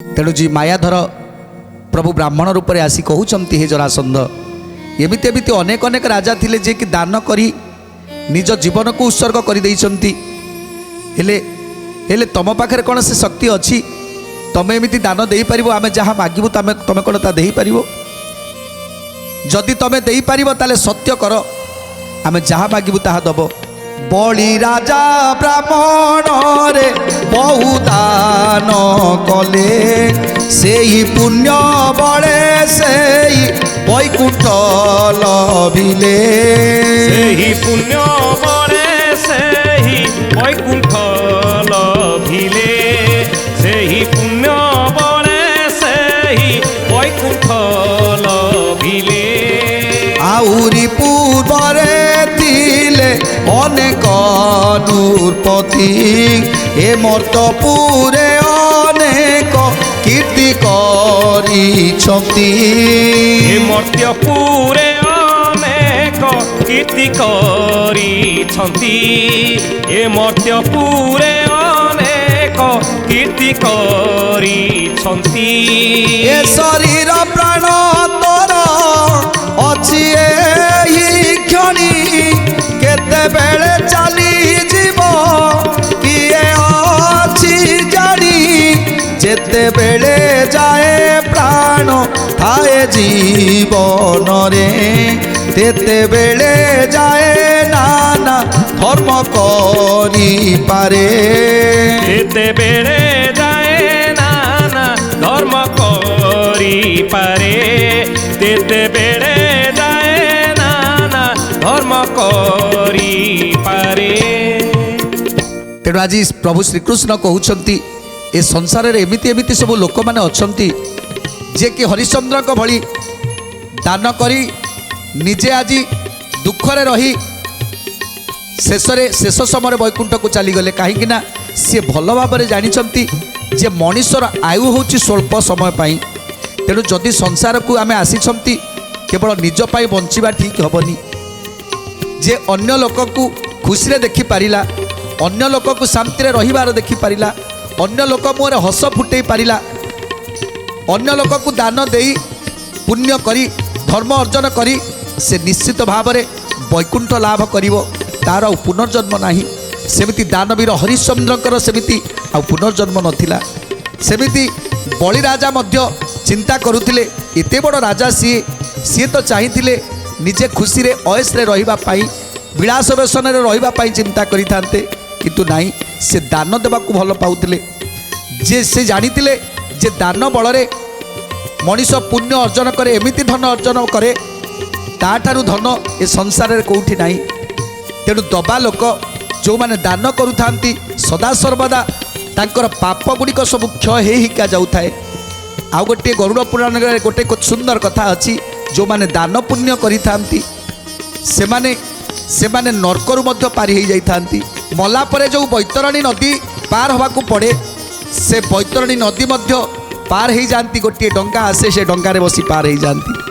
तेणु जी मायाधर प्रभु ब्राह्मण रूप में आसी कहते हे जरासंध एमती एमती अनेक अनेक राजा थिले जे कि दान करी निज जीवन को उत्सर्ग कर देइछंती। हेले तुम पाखे कौन से शक्ति अच्छी तुम एमती दान दे पारिबो आमे जहाँ मागिबू तुम कौन ता दे पारिबो? जदि तुम दे पारिबो ताले सत्य कर आमे जहाँ मागिबू ताहा दबो। बलि राजा ब्राह्मण रे बहु दान कले सेई पुण्य बड़े सेई वैकुंठ लभिले सेही पुण्य बड़े सेही वैकुंठ लभिले सेही पुण्य बड़े सेही वैकुंठ लभिले। आउरी पूर्वरे थिले अनेक नृपति ए मर्तपुरे अनेक कीर्ति करिछंती। हे मर्त्यपुरे अनेक कीर्ति करिछंती हे मर्त्यपुरे अनेक कीर्ति करिछंती। ए शरीर प्राण तोर अछि एही क्षणी केते बेले चली जीव किए अछि जानी जेते बेले जाए प्राण थाए जीवन रे तेते बेले जाए नाना धर्म करी पारे तेते बेले जाए नाना धर्म करी पारे तेते बेले जाए नाना धर्म करी पारे। तेणु आज प्रभु श्रीकृष्ण कहउछंती ए संसार रे एमिति एमिति सब लोक माने अछंती जे कि हरिश्चंद्र को भली दान करी निजे आज दुख रे रही शेष समय वैकुंठ को चली गले कहीं ना सी भल भाव जानी जे मनीषर आयु हूँ स्वल्प समय पाई। तेणु जदि संसार को आमे आसी केवल निज पाई बंचिबा ठीक हेनी जे अन्य लोक को खुशी रे देखि पारिला अन्य लोक को शांति रे रहिबार देखि पारिला अन्य लोक मुहर हस फुटई पारिला अन्य लोक को दान देई पुण्य करी धर्म अर्जन करी से निश्चित भाव में वैकुंठ लाभ करिवो तार आ पुनर्जन्म नाही। सेमिति दानवीर हरिश्चंद्रकर सेमिति आ पुनर्जन्म नथिला। सेमिति बलि राजा मध्य चिंता करुथिले एते बड़ राजा सी तो चाहिथिले निजे खुशी रे अयस रे रहिबा पाई विलास व्यसन रे रहिबा पाई चिंता करिथांते किंतु नाही से दान देबा को भल पाउथिले जे से जानिथिले जे दान बलरे मनीष पुण्य अर्जन करे एमिति धन अर्जन करे ताठारु धन ए संसार रे कोठी नाही। तेणु दबा लोक जो माने दान करुथांती सदा सर्वदा तांकर पाप गुड़िक सब क्षय हे हिका जाउथाए। आउ गोटे गरुड़ पुराण रे गोटे सुंदर कथा अछि जो माने दान पुण्य करिथांती सेमाने नरकरु मध्य पारि हे जाइथांती। मला परे जो बैतरणी नदी पार हवा को पड़े से बैतरणी नदी मध्य पार हो जाती गोटे डंगा आसे से डंगारे बसी पार हो जाती।